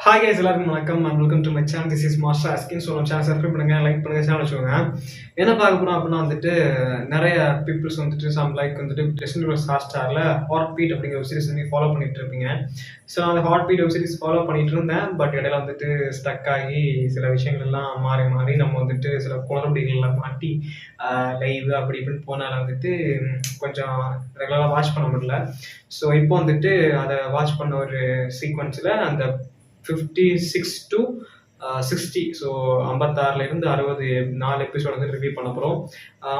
Hi guys, எல்லாருக்கும் வணக்கம் and welcome to my channel. This is master Askin. So நம்ம channel subscribe பண்ணுங்க, like பண்ணுங்க, சேனல் வச்சுக்கோங்க. என்ன பார்க்க போறோம் அப்படின்னா வந்துட்டு நிறைய பீப்புள்ஸ் வந்துட்டு சம் லைக் வந்துட்டு டிஸ்னி ப்ளஸ் ஹாட்ஸ்டாரில் ஹார்ட் பீட் அப்படிங்கிற வெப் சீரிஸ் வந்து ஃபாலோ பண்ணிட்டு இருப்பீங்க. ஸோ அந்த heart beat web series follow பண்ணிட்டு இருந்தேன். பட் இடையில வந்துட்டு ஸ்டக் ஆகி சில விஷயங்கள் எல்லாம் மாறி மாறி நம்ம வந்துட்டு சில குளறுபடிகள்லாம் மாட்டி லைவ் அப்படி இப்படின்னு போனால வந்துட்டு கொஞ்சம் ரெகுலராக வாட்ச் பண்ண முடியல. ஸோ இப்போ வந்துட்டு அதை வாட்ச் பண்ண ஒரு சீக்வன்ஸில் அந்த 56 to 60, ஸோ 56லேருந்து 60 4 எபிசோட் வந்து ரிவ்யூ பண்ண போகிறோம்.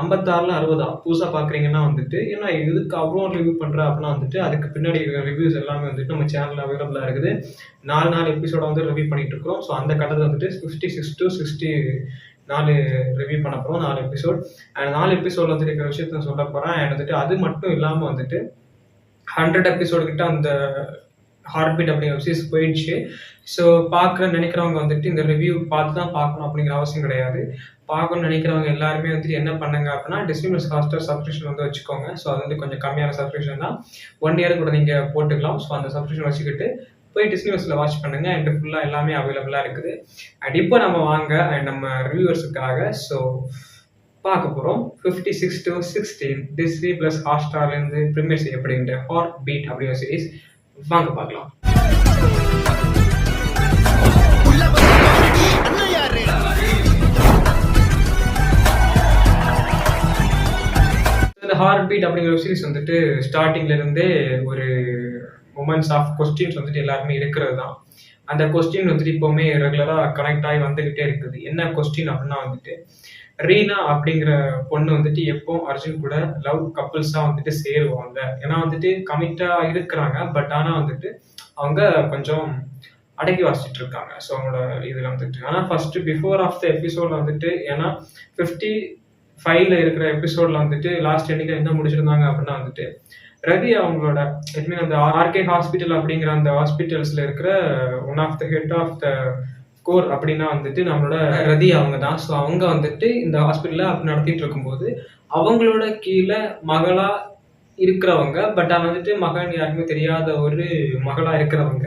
56ல் 60 புதுசாக பார்க்குறீங்கன்னா வந்துட்டு ஏன்னா இதுக்கு அவ்வளோ ரிவ்யூ பண்ணுறேன் அப்படின்னா வந்துட்டு அதுக்கு பின்னாடி இருக்கிற ரிவ்யூஸ் எல்லாமே வந்துட்டு நம்ம சேனலில் அவைலபிளாக இருக்குது. 4 எபிசோட வந்து ரிவ்யூ பண்ணிட்டு இருக்கிறோம். ஸோ அந்த கட்டத்தில் வந்துட்டு 56 to 60 4 ரிவ்யூ பண்ண போகிறோம், 4 எபிசோட். அண்ட் 4 எபிசோடில் வந்துட்டு இருக்கிற விஷயத்த சொல்ல போகிறேன். அண்ட் வந்துட்டு அது மட்டும் இல்லாமல் வந்துட்டு 100 எபிசோடு கிட்ட அந்த ஹார்ட் பீட் அப்படிங்கிற வெப்சீரிஸ் போயிடுச்சு. ஸோ நினைக்கிறவங்க வந்துட்டு இந்த ரிவ்யூ பார்த்து தான் பார்க்கணும் அப்படிங்கிற அவசியம் கிடையாது. பார்க்கணும்னு நினைக்கிறவங்க எல்லாருமே வந்துட்டு என்ன பண்ணுங்க அப்படின்னா டிஸ்னி ப்ளஸ் ஹாட்ஸ்டார் சப்ஸ்கிரிப்ஷன் வந்து வச்சுக்கோங்க. ஸோ அது வந்து கொஞ்சம் கம்மியான சப்ஸ்கிரிப்ஷன் தான், 1 இயர் கூட நீங்கள் போட்டுக்கலாம். ஸோ அந்த சப்ஸ்கிரிப்ஷன் வச்சுக்கிட்டு போய் டிஸ்னி ப்ளஸில் வாட்ச் பண்ணுங்க. அண்ட் ஃபுல்லாக எல்லாமே அவைலபிளாக இருக்குது. அண்ட் இப்போ நம்ம வாங்க அண்ட் நம்ம ரிவ்யூவர்ஸுக்காக ஸோ பார்க்க போகிறோம் 56 to 16 டிஸ்னி ப்ளஸ் ஹாட்ஸ்டார்லேருந்து ப்ரீமியர் செய்யப்படுகின்ற ஹார்ட் பீட் அப்படிங்கிற சீரிஸ். வாங்க பார்க்கலாம். இந்த ஹார்ட் பீட் அப்படிங்கிற வெப் சீரிஸ் வந்துட்டு ஸ்டார்டிங்ல இருந்தே ஒரு மொமெண்ட்ஸ் ஆஃப் கொஸ்டின்ஸ் வந்துட்டு எல்லாருமே இருக்கிறது தான். அந்த கொஸ்டின் வந்துட்டு இப்போவுமே ரெகுலராக கனெக்ட் ஆகி வந்துகிட்டே இருக்குது. என்ன கொஸ்டின் அப்படின்னா வந்துட்டு ரீனா அப்படிங்கிற பொண்ணு வந்துட்டு எப்போ அர்ஜுன் கூட லவ் கப்புள்ஸா வந்துட்டு சேருவாங்க. ஏன்னா வந்துட்டு கமிட்டா இருக்கிறாங்க, பட் ஆனால் வந்துட்டு அவங்க கொஞ்சம் அடக்கி வாசிச்சுட்டு இருக்காங்க. ஸோ அவங்களோட இதில் வந்துட்டு ஆனால் ஃபர்ஸ்ட் பிஃபோர் ஆஃப் த எபிசோட்ல வந்துட்டு ஏன்னா 55ல இருக்கிற எபிசோட்ல வந்துட்டு லாஸ்ட் எண்ணிக்கை என்ன முடிச்சிருந்தாங்க அப்படின்னா வந்துட்டு ரவி அவங்களோட எதுவுமே அந்த ஆர்கே ஹாஸ்பிட்டல் அப்படிங்கிற அந்த ஹாஸ்பிட்டல்ஸ்ல இருக்கிற one of the head of the core அப்படின்னா வந்துட்டு நம்மளோட ரதி அவங்க தான். ஸோ அவங்க வந்துட்டு இந்த ஹாஸ்பிட்டலில் அப்படி நடத்திட்டு இருக்கும்போது அவங்களோட கீழே மகளா இருக்கிறவங்க, பட் ஆனால் வந்துட்டு மகன் யாருக்குமே தெரியாத ஒரு மகளா இருக்கிறவங்க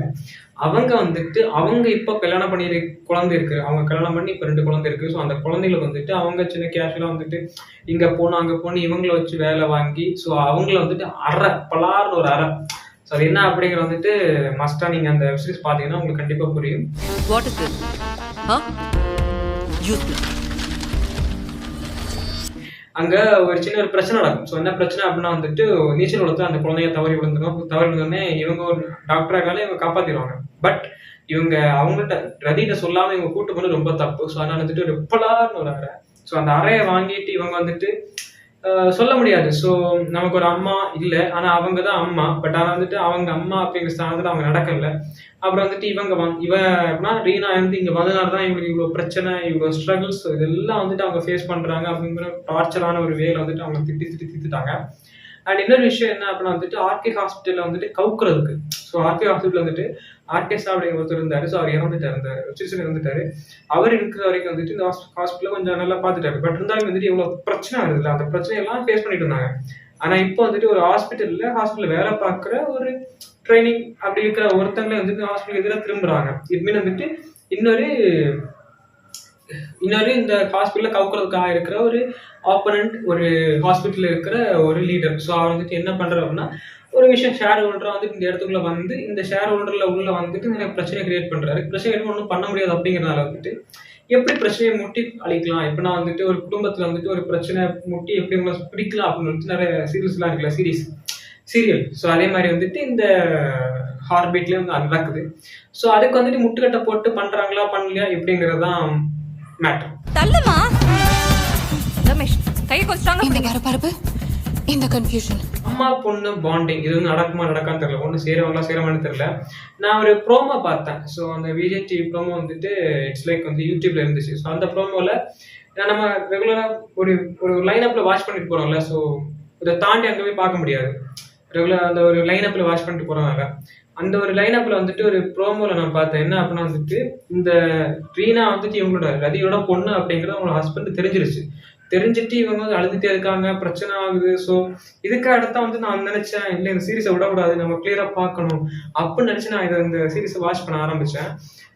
அவங்க வந்துட்டு அவங்க இப்போ கல்யாணம் பண்ணி குழந்தை இருக்கு. அவங்க கல்யாணம் பண்ணி இப்போ 2 குழந்தை இருக்கு. ஸோ அந்த குழந்தைகளுக்கு வந்துட்டு அவங்க சின்ன கேஷுவலாக வந்துட்டு இங்கே போகணும் அங்கே போகணும் இவங்கள வச்சு வேலை வாங்கி ஸோ அவங்கள வந்துட்டு பலார்னு ஒரு அறை. ஸோ அது என்ன அப்படிங்கிற வந்துட்டு மஸ்டா நீங்கள் அந்த வெப் சீரிஸ் பார்த்தீங்கன்னா உங்களுக்கு கண்டிப்பாக புரியும். அங்கே ஒரு சின்ன ஒரு பிரச்சனை நடக்கும். ஸோ என்ன பிரச்சனை அப்படின்னா வந்துட்டு நீச்சல் குளத்துல அந்த குழந்தைய தவறி விழுந்தோடனே இவங்க ஒரு டாக்டராக இவங்க காப்பாற்றிடுவாங்க. பட் இவங்க அவங்கள்ட்ட ரதிகிட்ட சொல்லாமல் இவங்க கூட்டு போனது ரொம்ப தப்பு. ஸோ அதனால வந்துட்டு ஒரு பலார்னு ஒரு அறை. ஸோ அந்த அறையை வாங்கிட்டு இவங்க வந்துட்டு சொல்ல முடியாது. ஸோ நமக்கு ஒரு அம்மா இல்லை, ஆனால் அவங்க தான் அம்மா. பட் ஆனால் வந்துட்டு அவங்க அம்மா அப்படிங்கிற ஸ்தானத்தில் அவங்க நடக்கல. அப்புறம் வந்துட்டு இவன்னா ரீனா வந்து இங்கே வந்தனால தான் இவங்களுக்கு இவ்வளோ பிரச்சனை இவ்வளோ ஸ்ட்ரகிள்ஸ் இதெல்லாம் வந்துட்டு அவங்க ஃபேஸ் பண்ணுறாங்க அப்படிங்கிற டார்ச்சரான ஒரு வேலை வந்துட்டு அவங்க திட்டாங்க. அண்ட் இன்னொரு விஷயம் என்ன அப்படின்னா வந்துட்டு ஆர்கே ஹாஸ்பிட்டலில் வந்துட்டு கவுக்குறதுக்கு. ஸோ ஆர்கே ஹாஸ்பிட்டல் வந்துட்டு ஆர்கேஸ் அப்படிங்கிற ஒருத்தர் இருந்தாரு. ஸோ அவர் இறந்துட்டார், அந்த சிறுசன் இறந்துட்டாரு. அவர் இருக்கிற வரைக்கும் வந்துட்டு இந்த ஹாஸ்பிட்டலில் கொஞ்சம் நல்லா பார்த்துட்டாரு. பட் இருந்தாலும் வந்துட்டு இவ்வளோ பிரச்சனை வருதுல்ல, அந்த பிரச்சனையெல்லாம் ஃபேஸ் பண்ணிட்டு இருந்தாங்க. ஆனால் இப்போ வந்துட்டு ஒரு ஹாஸ்பிட்டலில் வேலை பார்க்குற ஒரு ட்ரைனிங் அப்படி இருக்கிற ஒருத்தங்களே வந்துட்டு ஹாஸ்பிட்டல் எதிராக திரும்புறாங்க. இதுமாரி வந்துட்டு இன்னொரு இந்த ஹாஸ்பிட்டலில் கவுக்குறதுக்காக இருக்கிற ஒரு ஆப்பனண்ட் ஒரு ஹாஸ்பிட்டலில் இருக்கிற ஒரு லீடர். ஸோ அவர் வந்துட்டு என்ன பண்ணுறாரு அப்படின்னா ஒரு விஷயம் ஷேர் ஹோல்டராக வந்துட்டு இந்த இடத்துக்குள்ள வந்து இந்த ஷேர் ஹோல்டரில் உள்ள வந்துட்டு நிறைய பிரச்சனை கிரியேட் பண்ணுறாரு. பிரச்சனை ஒன்றும் பண்ண முடியாது அப்படிங்கிறனால வந்துட்டு எப்படி பிரச்சனையை முட்டி அழிக்கலாம், எப்படின்னா வந்துட்டு ஒரு குடும்பத்தில் வந்துட்டு ஒரு பிரச்சனை முட்டி எப்படி உங்களை பிடிக்கலாம் அப்படின்னு வந்துட்டு நிறைய சீரியல்ஸ்லாம் இருக்குல்ல, சீரியல். ஸோ அதே மாதிரி வந்துட்டு இந்த ஹார்ட் பீட்லேயே வந்து நடக்குது. ஸோ அதுக்கு வந்துட்டு முட்டுக்கட்டை போட்டு பண்ணுறாங்களா பண்ணலையா எப்படிங்கிறது தான் மேட்டர். தள்ளமா ரமேஷ் கையை கொஞ்சம் இந்த பரபரப்பு இந்த கன்ஃபியூஷன் அம்மா பொண்ணு பாண்டிங் இது வந்து நடக்கான்னு தெரியல, ஒன்று சேரவான்னு தெரியல. நான் ஒரு ப்ரோமோ பார்த்தேன். ஸோ அந்த விஜய் டிவி ப்ரோமோ வந்துட்டு இட்ஸ் லைக் வந்து யூடியூப்ல இருந்துச்சு. ஸோ அந்த ப்ரோமோவில் நம்ம ரெகுலராக ஒரு லைனப்பில் வாட்ச் பண்ணிட்டு போகிறோம்ல. ஸோ இதை தாண்டி அங்கே போய் பார்க்க முடியாது. ரெகுலராக அந்த ஒரு லைனப்பில் வாட்ச் பண்ணிட்டு போகிறோம்ல, அந்த ஒரு லைனப்பில் வந்துட்டு ஒரு ப்ரோமோவில் நான் பார்த்தேன். என்ன அப்படின்னா வந்துட்டு இந்த ரீனா வந்துட்டு இவங்களோட ரதியோட பொண்ணு அப்படிங்கிறது அவங்களோட ஹஸ்பண்ட் தெரிஞ்சிருச்சு. தெரிஞ்சுட்டு இவங்க வந்து அழுதுட்டே இருக்காங்க, பிரச்சனை ஆகுது. ஸோ இதுக்கு அடுத்தா வந்து நான் நினைச்சேன், இல்லை இந்த சீரிஸை விடக்கூடாது, நம்ம கிளியரா பார்க்கணும் அப்படின்னு நினைச்சு நான் இந்த சீரிஸை வாட்ச் பண்ண ஆரம்பிச்சேன்.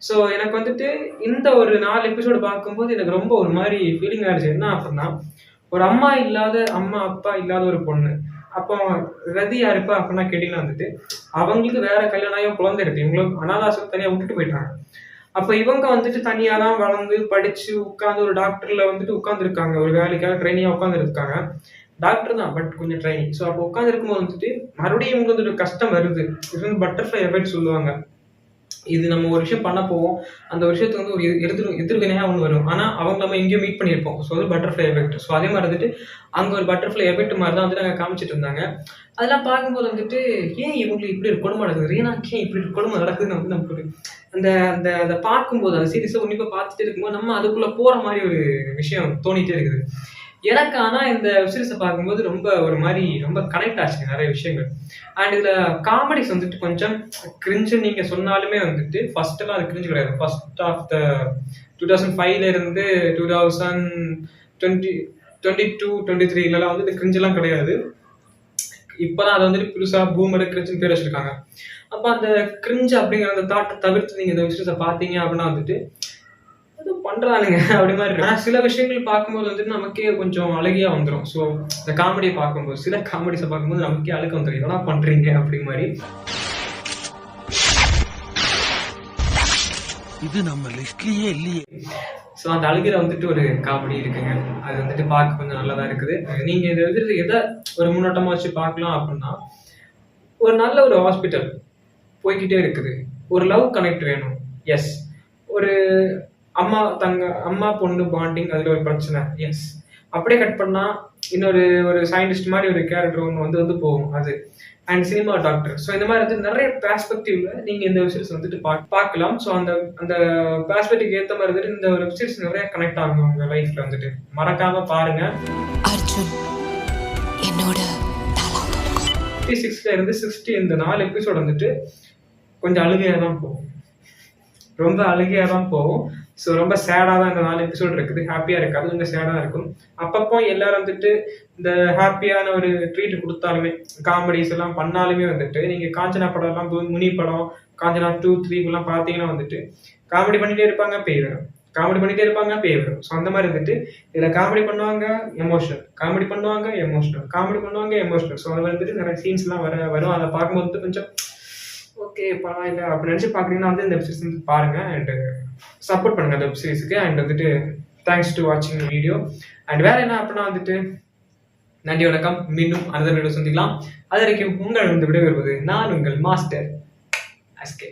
ஸோ எனக்கு வந்துட்டு இந்த ஒரு 4 எபிசோடு பார்க்கும்போது எனக்கு ரொம்ப ஒரு மாதிரி ஃபீலிங் ஆயிடுச்சு. என்ன அப்படின்னா, ஒரு அம்மா அப்பா இல்லாத ஒரு பொண்ணு. அப்போ ரதி யாருப்பா அப்படின்னா கேட்டீங்கன்னா வந்துட்டு, அவங்களுக்கு வேற கல்யாணம் ஆகி குழந்தை இருக்கு. இவங்களும் அனாதாசிரமம் தனியா விட்டுட்டு போயிட்டாங்க. அப்ப இவங்க வந்துட்டு தனியா தான் வளர்ந்து படிச்சு உட்கார்ந்து ஒரு டாக்டர்ல வந்துட்டு உட்கார்ந்துருக்காங்க. ஒரு வேலைக்காக ட்ரைனியா உட்கார்ந்துருக்காங்க. டாக்டர் தான், பட் கொஞ்சம் ட்ரைனிங். ஸோ அப்போ உட்கார்ந்து இருக்கும்போது வந்துட்டு மறுபடியும் இவங்க வந்து ஒரு கஷ்டம் வருது. இது வந்து பட்டர்ஃப்ளை எஃபெக்ட் சொல்லுவாங்க. இது நம்ம ஒரு விஷயம் பண்ண போவோம், அந்த விஷயத்துக்கு வந்து ஒரு எதிர்வினையா ஒன்று வரும். ஆனா அவங்க நம்ம எங்கேயோ மீட் பண்ணியிருப்போம். ஸோ அது பட்டர்ஃப்ளை எஃபெக்ட். ஸோ அதே மாதிரி வந்துட்டு அங்க ஒரு பட்டர்ஃப்ளை எஃபெக்ட் மாதிரி தான் வந்து நாங்கள் காமிச்சிட்டு இருந்தாங்க. அதெல்லாம் பார்க்கும்போது வந்துட்டு ஏன் இவங்களுக்கு இப்படி ஒரு கொடுமை நடக்குது, ரீனாக்கு ஏன் இப்படி ஒரு கொடுமை நடக்குதுன்னு வந்து நமக்கு ஒரு அந்த அந்த அதை பார்க்கும்போது அந்த சீரிஸை உன்னிப்பா பார்த்துட்டு இருக்கும்போது நம்ம அதுக்குள்ள போற மாதிரி ஒரு விஷயம் தோணிட்டே இருக்குது எனக்கு. ஆனா இந்த சீரிஸை பார்க்கும்போது ரொம்ப ஒரு மாதிரி ரொம்ப கனெக்ட் ஆச்சு நிறைய விஷயங்கள். அண்ட் இதுல காமெடிஸ் வந்துட்டு கொஞ்சம் கிரிஞ்சு நீங்க சொன்னாலுமே வந்துட்டு ஃபர்ஸ்ட் எல்லாம் அது கிரிஞ்சு கிடையாது. ஃபர்ஸ்ட் ஆஃப் த 2005ல இருந்து 2022, 23 வந்து இந்த கிரிஞ்சு எல்லாம் கிடையாது. இப்பதான் அதை வந்துட்டு புதுசா பூமர் கிரிஞ்சுன்னு பேர் வச்சிருக்காங்க. அப்ப அந்த கிரிஞ்சு அப்படிங்கிற அந்த தாட்டை தவிர்த்து நீங்க இந்த விஷயத்தை பார்த்தீங்க அப்படின்னா வந்துட்டு பண்றானுங்க அப்படி மாதிரி இருக்கு. ஆனா சில விஷயங்கள் பார்க்கும்போது வந்துட்டு நமக்கே கொஞ்சம் அழகியா வந்துடும். ஸோ இந்த காமெடியை பார்க்கும்போது, சில காமெடிஸை பார்க்கும்போது நமக்கே அழுக்க வந்துடும், இதெல்லாம் பண்றீங்க அப்படி மாதிரி. இது நம்ம லிஸ்ட்லயே இல்லையே. ஸோ அந்த அழுகிற வந்துட்டு ஒரு காமெடி இருக்குங்க. அது வந்துட்டு பார்க்க கொஞ்சம் நல்லதா இருக்குது. நீங்க இதை வந்துட்டு எதை ஒரு முன்னோட்டமா வச்சு பார்க்கலாம் அப்படின்னா, ஒரு நல்ல ஒரு ஹாஸ்பிட்டல் போய்கிட்டே இருக்குது, ஒரு லவ் கனெக்ட் வேணும். எஸ். ஒரு அம்மா பொண்ணு பாண்டிங், அதுல ஒரு பிரச்சனை. எஸ். அப்படியே கட் பண்ணா இன்னொரு ஒரு சயின்டிஸ்ட் மாதிரி ஒரு கேரக்டர் ஒன்று வந்து போகும் அது. And cinema doctor. ஸோ இந்த மாதிரி வந்து நிறைய பெர்ஸ்பெக்டிவ்ல நீங்க இந்த வெப்சீரிஸ் வந்துட்டு பார்க்கலாம். ஸோ அந்த அந்த பெர்ஸ்பெக்டிவ் ஏற்ற மாதிரி வந்துட்டு இந்த ஒரு வெப்சீரிஸ் நிறைய கனெக்ட் ஆகும் உங்க லைஃப்ல வந்துட்டு. மறக்காம பாருங்க. அர்ஜுன் என்னோட 56ல இருந்து 60 இந்த 4 எபிசோட் வந்துட்டு கொஞ்சம் அழுகையா தான் போகும், ரொம்ப அழுகையா தான் போகும். ஸோ ரொம்ப சேடாக தான் இந்த 4 எபிசோட் இருக்குது. ஹாப்பியாக இருக்காது, கொஞ்சம் சேடாக இருக்கும். அப்பப்போ எல்லாரும் வந்துட்டு இந்த ஹாப்பியான ஒரு ட்ரீட் கொடுத்தாலுமே, காமெடிஸ் எல்லாம் பண்ணாலுமே வந்துட்டு நீங்கள் காஞ்சனா படம் எல்லாம், முனி படம், காஞ்சனா 2, 3 பார்த்தீங்கன்னா வந்துட்டு காமெடி பண்ணிட்டே இருப்பாங்க, பேய் வரும். காமெடி பண்ணிட்டே இருப்பாங்க, பேய் வரும். ஸோ அந்த மாதிரி வந்துட்டு இதில் காமெடி பண்ணுவாங்க, எமோஷனல், காமெடி பண்ணுவாங்க, எமோஷனல், காமெடி பண்ணுவாங்க, எமோஷனல். ஸோ அது வந்துட்டு நிறைய சீன்ஸ்லாம் வரும். அதை பார்க்கும்போது கொஞ்சம் ஓகே பரவாயில்ல அப்படி நினச்சி பார்க்குறீங்கன்னா வந்து இந்த வெப்சீரிஸ் வந்து பாருங்க அண்ட் சப்போர்ட் பண்ணுங்க அந்த வெப்சீரிஸுக்கு. அண்ட் வந்துட்டு தேங்க்ஸ் டு வாட்சிங் வீடியோ. அண்ட் வேற என்ன அப்படின்னா வந்துட்டு நன்றி, வணக்கம். மீண்டும் அடுத்த வீடியோ சந்திக்கலாம். அது வரைக்கும் உங்கள் வந்து விடைபெறுவது நான் உங்கள் மாஸ்டர் அஸ்கே.